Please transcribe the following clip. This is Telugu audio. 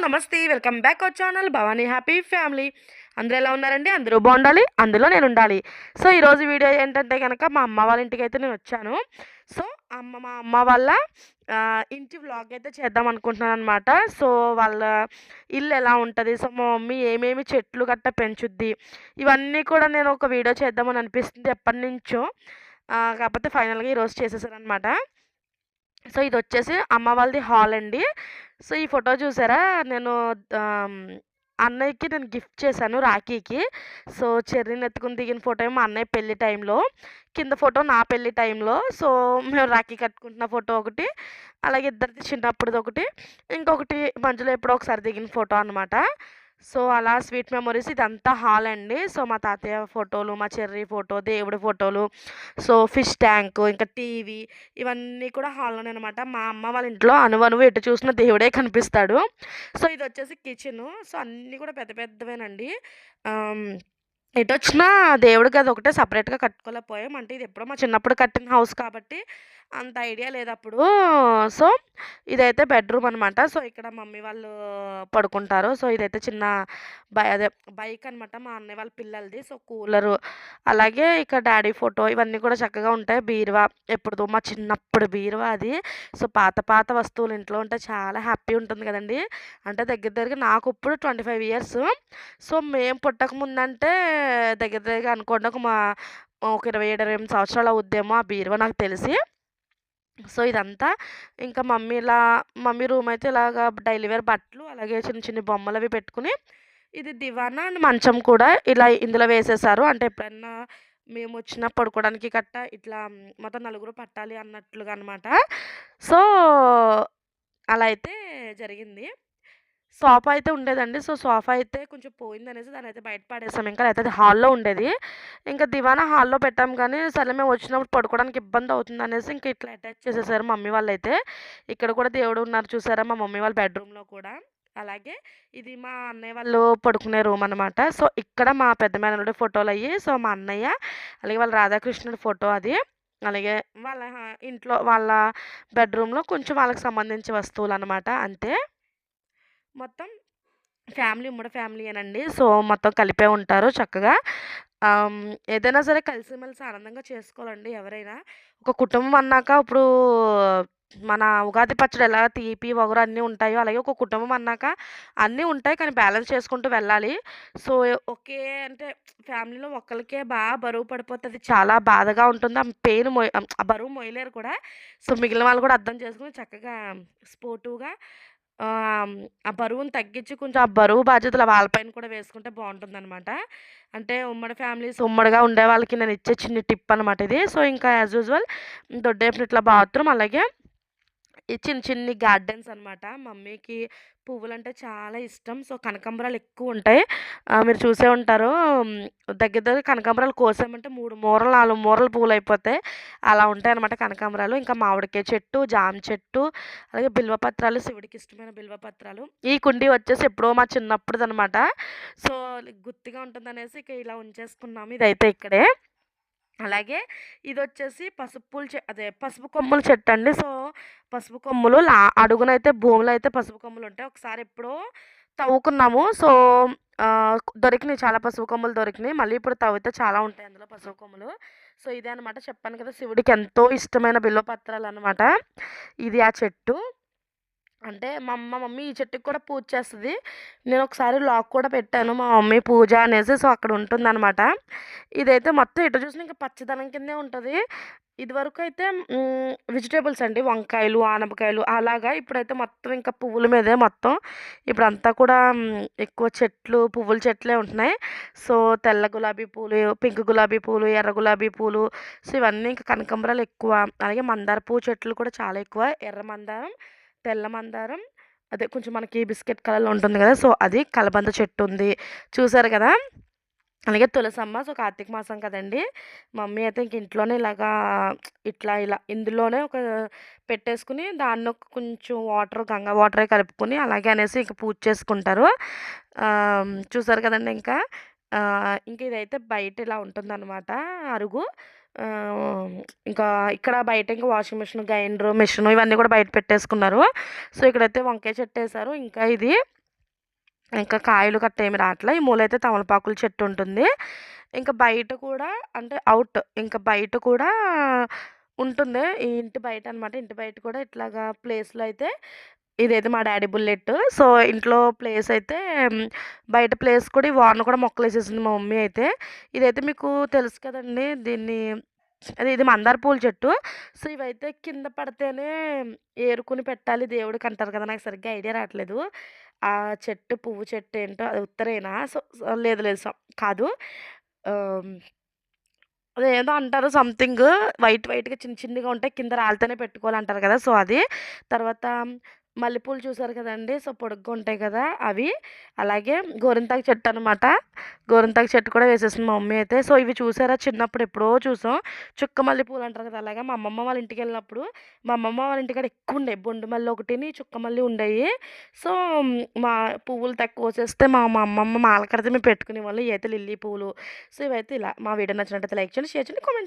నమస్తే. Welcome back our channel Bhavani happy family. అందరూ ఎలా ఉన్నారండి? అందరూ బాగుండాలి. అందులో నేనుండాలి. సో, ఈరోజు వీడియో ఏంటంటే గనక మా అమ్మ వాళ్ళ ఇంటికైతే నేనొచ్చాను. సో, మా అమ్మ వాళ్ళ ఇంటి వ్లాగ్ అయితే చేద్దాం అనుకుంటున్నాననమాట. సో, వాళ్ళ ఇల్లు ఎలా ఉంటది? సో, మా మమ్మీ ఏమేమి చెట్లు గట్టా పెంచుద్ది? ఇవన్నీ కూడా నేను ఒక వీడియో చేద్దామని అనిపిస్తుంది ఎప్పటినుంచో. కాకపోతే ఫైనల్‌గా ఈరోజు చేసేసాననమాట. సో, ఇదొచ్చేసి అమ్మ వాళ్ళది హాల్ అండి. సో, ఈ ఫోటో చూసారా? నేను ఆహ్, అన్నయ్యకి నేను గిఫ్ట్ చేశాను రాఖీకి. సో, చెర్రీని ఎత్తుకొని దిగిన ఫోటో ఏమో మా అన్నయ్య పెళ్లి టైంలో. కింద ఫోటో నా పెళ్లి టైంలో. సో, మేము రాఖీ కట్టుకుంటున్న ఫోటో ఒకటి. అలాగే ఇద్దరిది చిన్నప్పుడుదొకటి. ఇంకొకటి మధ్యలో ఎప్పుడో ఒకసారి దిగిన ఫోటో అనమాట. సో, అలా స్వీట్ మెమోరీస్ ఇదంతా హాల్ అండి. సో, మా తాతయ్య ఫోటోలు, మా చెర్రీ ఫోటో, దేవుడి ఫోటోలు, సో, ఫిష్ ట్యాంకు, ఇంకా టీవీ ఇవన్నీ కూడా హాల్లోనే అనమాట. మా అమ్మ వాళ్ళ ఇంట్లో అణువణువు ఎటు చూసినా దేవుడే కనిపిస్తాడు. So, ఇదొచ్చేసి kitchen. సో, అన్నీ కూడా పెద్ద పెద్దవేనండి. ఆహ్, ఎటొచ్చినా దేవుడి గది ఒకటే సెపరేట్‌గా కట్టుకోలేకపోయాం. అంటే ఇది ఎప్పుడో మా చిన్నప్పుడు కట్టిన హౌస్ కాబట్టి అంత ఐడియా లేదప్పుడు. సో, ఇదైతే బెడ్‌రూమ్ అనమాట. సో, ఇక్కడ మమ్మీ వాళ్ళు పడుకుంటారు. సో, ఇదైతే చిన్న అదే బైక్ అనమాట మా అన్నయ్య వాళ్ళ పిల్లలది. సో, కూలరు, అలాగే ఇక డ్యాడీ ఫోటో ఇవన్నీ కూడా చక్కగా ఉంటాయి. బీరువా ఎప్పుడుదో మా చిన్నప్పుడు బీరువా అది. సో, పాత పాత వస్తువులు ఇంట్లో ఉంటే చాలా హ్యాపీ ఉంటుంది కదండీ! అంటే దగ్గర దగ్గరగా నాకిప్పుడు 25 ఇయర్స్. సో, మేము పుట్టకముందంటే దగ్గర దగ్గరగా అనుకోండి ఒక 27, 28 సంవత్సరాలు అవుద్దేమో ఆ బీరువా నాకు తెలిసి. సో, ఇదంతా ఇంకా మమ్మీ రూమయితే ఇలాగా డైలీ వేర్ బట్టలు, అలాగే చిన్న చిన్న బొమ్మలవి పెట్టుకొని, ఇది దివానా అండ్ మంచం కూడా ఇలా ఇందులో వేసేశారు. అంటే ఎప్పుడన్నా మేమొచ్చినా పడుకోవడానికి గట్టా ఇట్లా మొత్తం నలుగురు పట్టాలి అన్నట్లుగా అనమాట. సో, అలా అయితే జరిగింది. సోఫా అయితే ఉండేదండి. సో, సోఫా అయితే కొంచెం పోయిందనేసి దాన్నయితే బయట పడేసాం ఇంకా. లేకపోతే అది హాల్‌లో ఉండేది. ఇంకా దివానా హాల్‌లో పెట్టాం కానీ, సర్లే మేము వచ్చినప్పుడు పడుకోవడానికి ఇబ్బందవుతుందనేసి ఇంక ఇట్లా అటాచ్ చేసేసారు మమ్మీ వాళ్ళైతే. ఇక్కడ కూడా దేవుడు ఉన్నారు చూసారా మా మమ్మీ వాళ్ళ బెడ్‌రూమ్‌లో కూడా. అలాగే ఇది మా అన్నయ్య వాళ్ళు పడుకునే రూమ్ అనమాట. సో, ఇక్కడ మా పెద్ద మేనల్లుడి ఫోటోలయ్యి. సో, మా అన్నయ్య, అలాగే వాళ్ళ రాధాకృష్ణుడి ఫోటో అది. అలాగే వాళ్ళ ఇంట్లో వాళ్ళ బెడ్‌రూమ్‌లో కొంచెం వాళ్ళకి సంబంధించి వస్తువులనమాట అంతే. మొత్తం ఉమ్మడి ఫ్యామిలీయేనండి. సో, మొత్తం కలిపే ఉంటారు చక్కగా. ఏదైనా సరే కలిసిమెలిసి ఆనందంగా చేసుకోవాలండి ఎవరైనా. ఒక కుటుంబం అన్నాక ఇప్పుడు మన ఉగాది పచ్చడి ఎలా తీపి, వగరు అన్నీ ఉంటాయో, అలాగే ఒక కుటుంబం అన్నాక అన్నీ ఉంటాయి. కానీ బ్యాలెన్స్ చేసుకుంటూ వెళ్ళాలి. సో, ఒకే అంటే ఫ్యామిలీలో ఒక్కళ్ళకే బరువు పడిపోతది. చాలా బాధగా ఉంటుంది. ఆ బరువు మోయలేరు కూడా. సో, మిగిలిన వాళ్ళు కూడా అర్థం చేసుకొని చక్కగా స్పోర్టివ్‌గా ఆ బరువుని తగ్గించి కొంచెం ఆ బరువు బాధ్యతలు వాళ్ళ పైన కూడా వేసుకుంటే బావుంటుందనమాట. అంటే ఉమ్మడి ఫ్యామిలీస్ ఉమ్మడిగా ఉండే వాళ్ళకి నేనిచ్చే చిన్ని టిప్ అనమాట ఇది. సో, ఇంకా యాజ్ యూజువల్ దొడ్డేపున ఇట్లా బాత్రూమ్, అలాగే ఈ చిన్ని చిన్ని గార్డెన్స్ అనమాట. మమ్మీకి పువ్వులంటే చాలా ఇష్టం. సో, కనకాంబరాలు ఎక్కువుంటాయి. మీరు చూసే ఉంటారు. దగ్గర దగ్గర కనకాంబరాలు కోసామంటే 3 మూరలు, 4 మూరలు పువ్వులయిపోతాయి. అలా ఉంటాయనమాట కనకాంబరాలు. ఇంకా మామిడికాయ చెట్టు, జామ చెట్టు, అలాగే బిల్వ పత్రాలు, శివుడికి ఇష్టమైన బిల్వ పత్రాలు. ఈ కుండీ వచ్చేసి ఎప్పుడో మా చిన్నప్పుడుదనమాట. సో, గుర్తుగా ఉంటుందనేసి ఇక ఇలా ఉంచేసుకున్నాము. ఇదైతే ఇక్కడే. అలాగే ఇదొచ్చేసి పసుపు కొమ్ముల చెట్టండి. సో, పసుపు కొమ్ములు అడుగునైతే భూమిలో అయితే పసుపు కొమ్ములుంటాయి. ఒకసారి ఎప్పుడో తవ్వుకున్నాము. సో, దొరికినాయి, చాలా పసుపు కొమ్ములు దొరికినాయి. మళ్ళీ ఇప్పుడు తవ్వితే చాలా ఉంటాయి అందులో పసుపు కొమ్ములు. సో, ఇదే అనమాట చెప్పాను కదా! శివుడికి ఎంతో ఇష్టమైన బిల్వ పత్రాలనమాట. ఇది ఆ చెట్టు. అంటే మా మమ్మీ ఈ చెట్టుకి కూడా పూజ చేస్తది. నేనొకసారి లాక్ కూడా పెట్టాను మా మమ్మీ పూజ అనేసి. సో, అక్కడ ఉంటుందనమాట. ఇదైతే మొత్తం ఎటు చూసినా ఇంక పచ్చదనం కిందే ఉంటది. ఇదివరకైతే వెజిటబుల్స్ అండి. వంకాయలు, ఆనపకాయలు అలాగా. ఇప్పుడైతే మొత్తం ఇంకా పువ్వుల మీదే మొత్తం. ఇప్పుడంతా కూడా ఎక్కువ చెట్లు, పువ్వుల చెట్లే ఉంటున్నాయి. సో, తెల్ల గులాబీ పూలు, పింక్ గులాబీ పూలు, ఎర్ర గులాబీ పూలు, సో, ఇవన్నీ ఇంకా కనకాంబరాలు ఎక్కువ. అలాగే మందార పువ్వు చెట్లు కూడా చాలా ఎక్కువ. ఎర్ర మందారం, తెల్ల మందారం, అదే కొంచెం మనకి బిస్కెట్ కలర్‌లో ఉంటుంది గదా! సో, అది కలబంద చెట్టుంది. చూసారు గదా! అలాగే తులసమ్మ. సో, కార్తీక మాసం కదండీ! మమ్మీ అయితే ఇంక ఇంట్లోనే ఇలాగా ఇలా ఇందులోనే ఒక పెట్టేసుకొని దాన్నొక కొంచెం గంగా వాటరే కలుపుకొని అలాగే అనేసి ఇంక పూజ చేసుకుంటారు. చూసారు కదండీ ఇంకా. ఇంక ఇదైతే బయట ఇలా ఉంటుందనమాట అరుగు. ఆహ్, ఇంకా ఇక్కడ బయట ఇంకా వాషింగ్ మిషన్, గ్రైండరు, మిషను ఇవన్నీ కూడా బయట పెట్టేసుకున్నారు. సో, ఇక్కడైతే వంకాయ చెట్టేశారు. ఇంకా ఇది ఇంకా కాయలు గట్ట ఏమి రావట్లే. ఈ మూలైతే తమలపాకుల చెట్టు ఉంటుంది. ఇంకా బయట కూడా అంటే ఇంకా బయట కూడా ఉంటుంది. ఈ ఇంటి బయటనమాట. ఇంటి బయట కూడా ఇట్లాగా ప్లేస్‌లో అయితే ఇదైతే మా డ్యాడీ బుల్లెట్. సో, ఇంట్లో ప్లేస్ అయితే బయట ప్లేస్ కూడా ఈ వాన కూడా మొక్కలేసేసింది మా మమ్మీ అయితే. ఇదైతే మీకు తెలుసు కదండీ! ఇది మందార పూల చెట్టు. సో, ఇవైతే కింద పడితేనే ఏరుకొని పెట్టాలి దేవుడికంటారు కదా! నాకు సరిగ్గా ఐడియా రావట్లేదు. ఆ చెట్టు పువ్వు చెట్టు ఏంటో అది ఉత్తరేనా? లేదు లేదు. కాదు. ఆహ్, అదేదో అంటారు సంథింగ్ వైట్‌గా చిన్న చిన్నగా ఉంటాయి. కింద రాళ్ళతోనే పెట్టుకోవాలంటారు కదా! సో, అది. తర్వాత మల్లెపూలు చూసారు కదండీ! సో, పొడుగ్గా ఉంటాయి కదా! అవి. అలాగే గోరింటాకు చెట్టు అనమాట. గోరింటాకు చెట్టు కూడా వేసేసింది మా మమ్మీ అయితే. సో, ఇవి చూసారా చిన్నప్పుడు ఎప్పుడో చూసాం. చుక్క మల్లెపూలు అంటారు కదా! అలాగా మా అమ్మమ్మ వాళ్ళ ఇంటికెళ్ళినప్పుడు మా అమ్మమ్మ వాళ్ళ ఇంటికాడ ఎక్కువుండేయి. బొండు మల్లి ఒకటిని, చుక్క మల్లి ఉండేయి. సో, మా పువ్వులు కోసేస్తే మా మా అమ్మమ్మ మాల కడితే మేము పెట్టుకునేవాళ్ళం. ఇయైతే లిల్లీ పువ్వులు. సో, ఇవైతే ఇలా. మా వీడియో నచ్చినట్టయితే లైక్ చేయండి, షేర్ చేయండి, కామెంట్